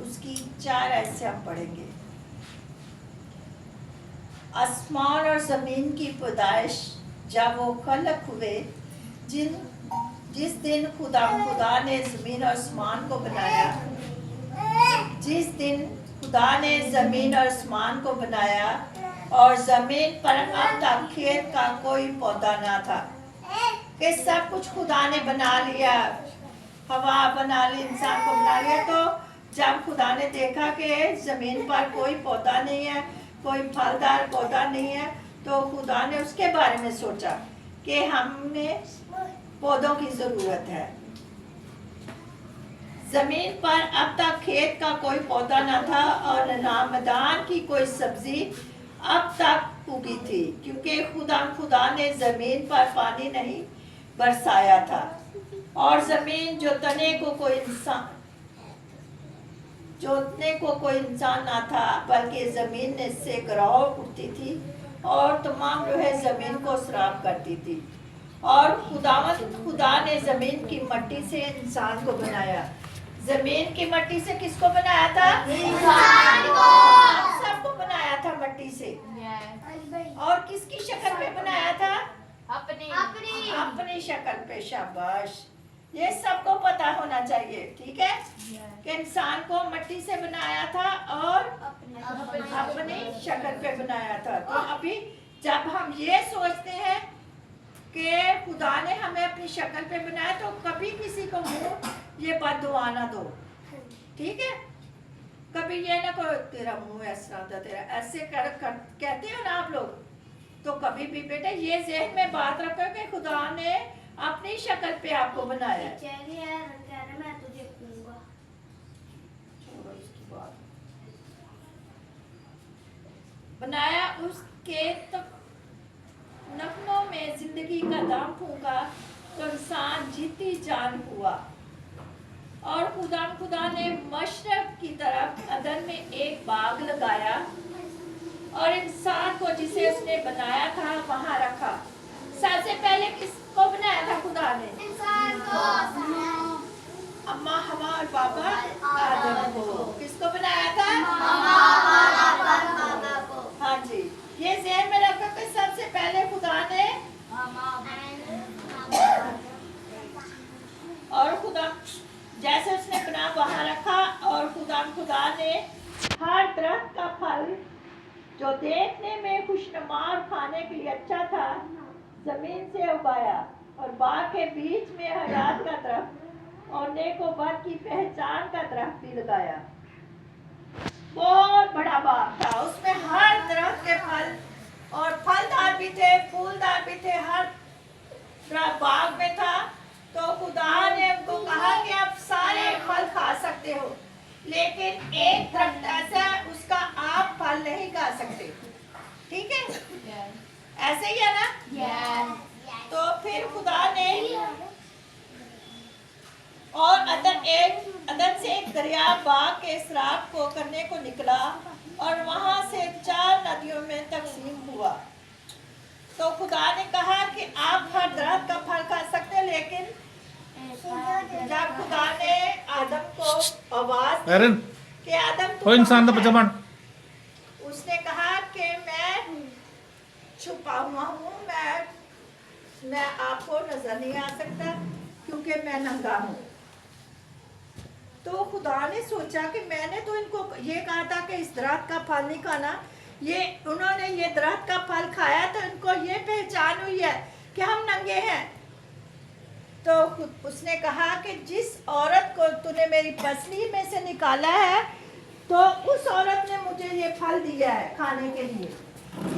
उसकी 4 ऐसे हम पढ़ेंगे। आसमान और ज़मीन की पैदाइश जब वो खलक हुए, जिस दिन खुदा ने ज़मीन और आसमान को बनाया, जिस दिन खुदा ने ज़मीन और आसमान को बनाया और ज़मीन पर अब तक खेत का कोई पौधा ना था, कि सब कुछ खुदा ने बना लिया, हवा बना ली, इंसान को बना लिया। तो जब खुदा ने देखा कि ज़मीन पर कोई पौधा नहीं है, कोई फलदार पौधा नहीं है, तो खुदा ने उसके बारे में सोचा कि हमें पौधों की ज़रूरत है। ज़मीन पर अब तक खेत का कोई पौधा न था और न मैदान की कोई सब्जी अब तक उगी थी, क्योंकि खुदा ने ज़मीन पर पानी नहीं बरसाया था और ज़मीन जोतने को कोई इंसान ना था, बल्कि ज़मीन से गिराव उठती थी और तमाम जो है ज़मीन को सराब करती थी। और खुदा ने ज़मीन की मिट्टी से इंसान को बनाया। ज़मीन की मिट्टी से किसको बनाया था? इंसान को। सबको बनाया था मिट्टी से। और किसकी शक्ल पे बनाया था? अपनी शक्ल पे। शाबाश, ये सबको पता होना चाहिए, ठीक है? कि इंसान को मिट्टी से बनाया था और अपनी शक्ल पे बनाया था। तो अभी जब हम ये सोचते हैं कि खुदा ने हमें अपनी शक्ल पे बनाया, तो कभी किसी को मुंह ये बददुआ ना दो, ठीक है? कभी ये ना करो तेरा मुंह ऐसा था, तेरा ऐसे कहते हो ना आप लोग, तो कभी भी बेटा ये ज़हन में बात रखो कि खुदा ने अपनी शक्ल पे आपको बनाया है। मैं तो देखूंगा। बनाया उसके नखनों में जिंदगी का दाम फूंका, तो इंसान जीती जान हुआ। और खुदा ने मशरक की तरफ अदन में एक बाग लगाया और इंसान को जिसे उसने बनाया था वहां रखा। सबसे पहले किसको बनाया था खुदा ने? इंसान को। अम्मा हवा और पापा आदम को। किसको बनाया था? पापा को। हाँ जी, ये ज़हन में रखो कि सबसे पहले खुदा ने और खुदा जैसे उसने बना वहां रखा। और खुदा ने हर दरख्त का फल जो देखने में खुशनुमा और खाने के लिए अच्छा था जमीन से उगाया, और बाग के बीच में हयात का दरख्त और नेको बद की पहचान का दरख्त भी लगाया। बहुत बड़ा बाग था, उसमें हर दरख्त के फल और फलदार भी थे, फूलदार भी थे, हर बाग में था। तो खुदा ने उनको कहा कि आप सारे फल खा सकते हो, लेकिन एक दरख्त ऐसा उसका आप फल नहीं खा सकते, ठीक है? ऐसे ही है ना? तो फिर खुदा ने और अदन से एक दरिया बाग के इसराफ को करने को निकला और वहां से 4 नदियों में तकसीम हुआ। तो खुदा ने कहा कि आप हर दरख्त का फल खा सकते हैं, लेकिन जब खुदा ने आदम को आवाज दी कि आदम तू इंसान का, उसने कहा कि मैं छुपा हुआ हूँ, मैं आपको नजर नहीं आ सकता क्योंकि मैं नंगा हूँ। तो खुदा ने सोचा कि मैंने तो इनको ये कहा था कि इस दरख्त का फल नहीं खाना, उन्होंने ये दरख्त का फल खाया तो इनको ये पहचान हुई है कि हम नंगे हैं। तो उसने कहा कि जिस औरत को तूने मेरी पसली में से निकाला है, तो उस औरत ने मुझे ये फल दिया है खाने के लिए,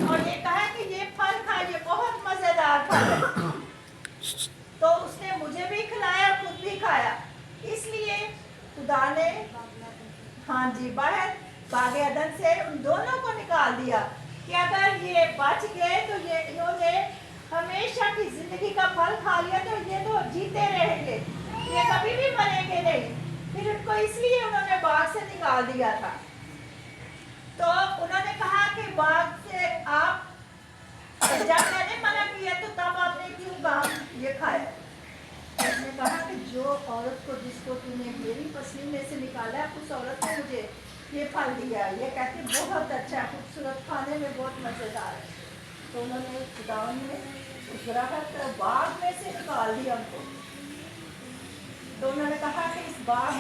और ये कहा कि ये फल खा, ये बहुत मजेदार फल है। तो उसने मुझे भी खिलाया, खुद भी खाया। इसलिए खुदा ने हाँ जी बाहर बागे अदन से उन दोनों को निकाल दिया कि अगर ये बच गए तो ये इन्होंने हमेशा की जिंदगी का फल खा लिया, तो ये तो जीते रहेंगे, ये कभी भी मरेंगे नहीं। फिर उनको इसलिए उन्होंने बाग से निकाल दिया था। तो उन्होंने कहा कि बाग से आप जब मैंने मना किया तो तब आपने क्यों बाग ये खाया? उसने कहा कि जो औरत को जिसको तूने मेरी पसली में से निकाला उस औरत ने मुझे ये फल दिया। ये कहती बहुत अच्छा खूबसूरत, खाने में बहुत मज़ेदार है। तो उन्होंने खुदावन ने उस दरख्त बाग में से निकाल दिया हमको। तो उन्होंने कहा कि इस बाग